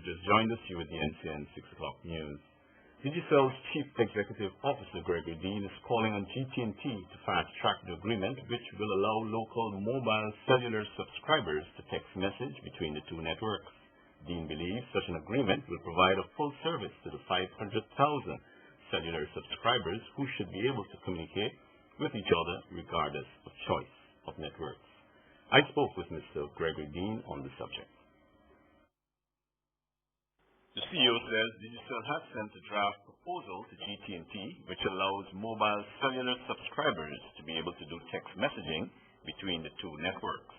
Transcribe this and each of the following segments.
you've just joined us, you're with the NCN 6 o'clock news. Digicel's Chief Executive Officer Gregory Dean is calling on GT&T to fast-track the agreement which will allow local mobile cellular subscribers to text message between the two networks. Dean believes such an agreement will provide a full service to the 500,000 cellular subscribers who should be able to communicate with each other regardless of choice of networks. I spoke with Mr. Gregory Dean on the subject. The CEO says Digicel has sent a draft proposal to GT&T which allows mobile cellular subscribers to be able to do text messaging between the two networks.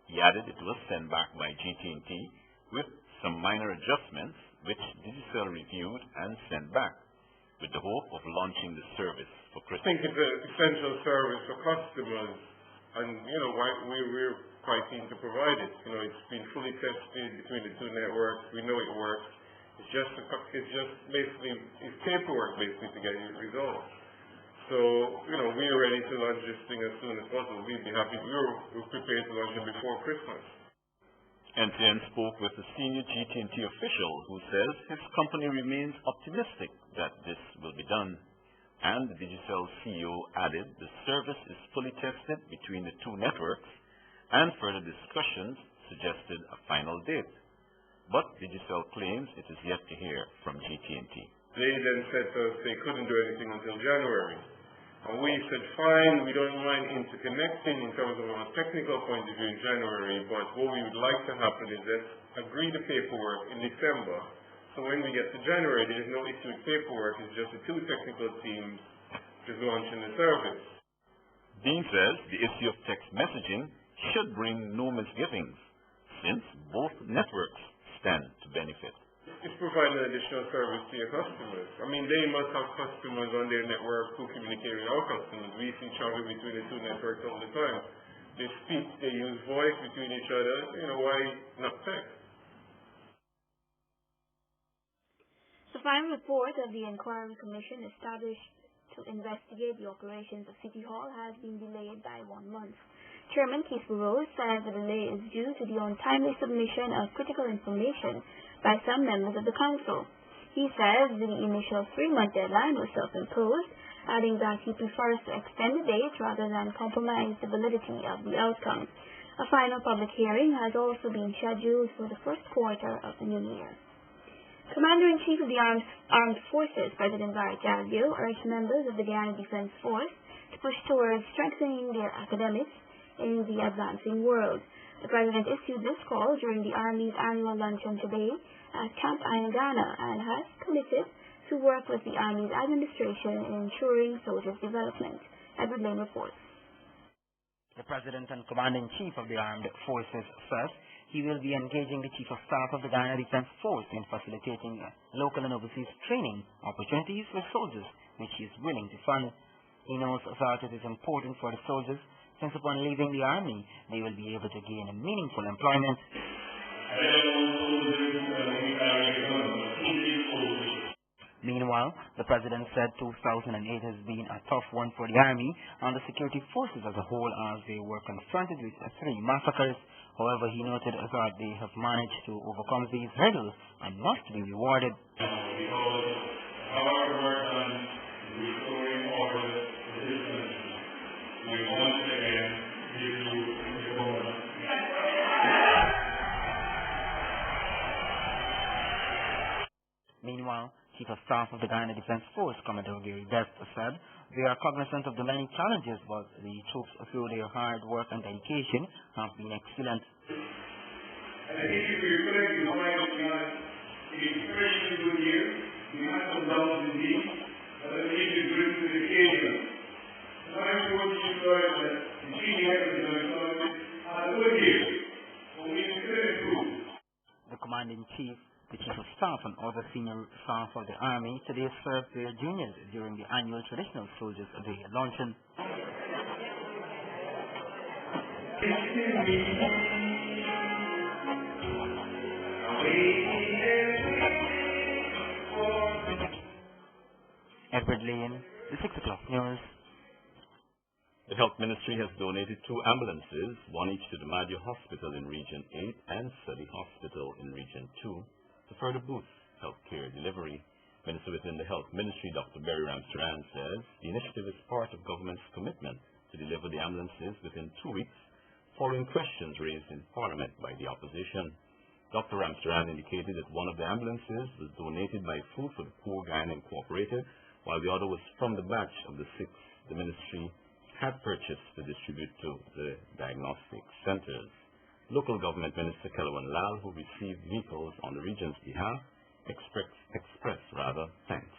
He added it was sent back by GT&T with some minor adjustments which Digicel reviewed and sent back with the hope of launching the service for Christmas. I think it's an essential service for customers, and we're quite keen to provide it. It's been fully tested between the two networks. We know it works. It's just basically paperwork to get it resolved. So we're ready to launch this thing as soon as possible. We'd be happy. We're prepared to launch it before Christmas. NCN spoke with a senior GT&T official who says his company remains optimistic that this will be done. And the Digicel CEO added the service is fully tested between the two networks and further discussions suggested a final date. But Digicel claims it is yet to hear from GT&T. They then said to us they couldn't do anything until January. And we said, fine, we don't mind interconnecting in terms of a technical point of view in January, but what we would like to happen is let's agree the paperwork in December. So when we get to January, there's no issue with paperwork, it's just the two technical teams just launching the service. Dean says the issue of text messaging should bring no misgivings, since both networks stand to benefit. It's providing an additional service to your customers. I mean, they must have customers on their network who communicate with our customers. We see travel between the two networks all the time. They speak, they use voice between each other. Why not text? The final report of the Inquiry Commission established to investigate the operations of City Hall has been delayed by 1 month. Chairman Keith Burrows says the delay is due to the untimely submission of critical information by some members of the council. He says the initial 3-month deadline was self-imposed, adding that he prefers to extend the date rather than compromise the validity of the outcome. A final public hearing has also been scheduled for the first quarter of the new year. Commander-in-Chief of the Armed Forces, President Barry Callew, urged members of the Guyana Defense Force to push towards strengthening their academics in the advancing world. The President issued this call during the Army's annual luncheon today at Camp Ayangana and has committed to work with the Army's administration in ensuring soldiers' development. Edward Lane reports. The President and Commander-in-Chief of the Armed Forces says he will be engaging the Chief of Staff of the Guyana Defense Force in facilitating local and overseas training opportunities for soldiers, which he is willing to fund. He knows that it is important for the soldiers since upon leaving the Army, they will be able to gain a meaningful employment. Meanwhile, the President said 2008 has been a tough one for the Army and the security forces as a whole as they were confronted with 3 massacres. However, he noted that they have managed to overcome these hurdles and must be rewarded. Meanwhile, Chief of Staff of the Guyana Defense Force, Commodore Gary Best, said they are cognizant of the many challenges, but the troops, through their hard work and dedication, have been excellent. And I think if you reflect, you find that we had a especially good year. We had some downs indeed, but I think we bring to the occasion. Sometimes you want to destroy that the GDF is going to had a good year, but we still improve. The Commander-in-Chief, the Chief of Staff and other senior staff of the Army today served their juniors during the annual Traditional Soldiers Day luncheon. Edward Lane, the 6 o'clock news. The Health Ministry has donated 2 ambulances, one each to the Madhya Hospital in Region 8 and Sadi Hospital in Region 2, to further boost healthcare delivery. Minister within the Health Ministry, Dr. Barry Ramcharan, says the initiative is part of government's commitment to deliver the ambulances within 2 weeks, following questions raised in Parliament by the opposition. Dr. Ramcharan indicated that one of the ambulances was donated by Food for the Poor Guyana Incorporated, while the other was from the batch of the 6 the ministry had purchased to distribute to the diagnostic centers. Local Government Minister Kelvin Lal, who received vehicles on the region's behalf, expressed thanks.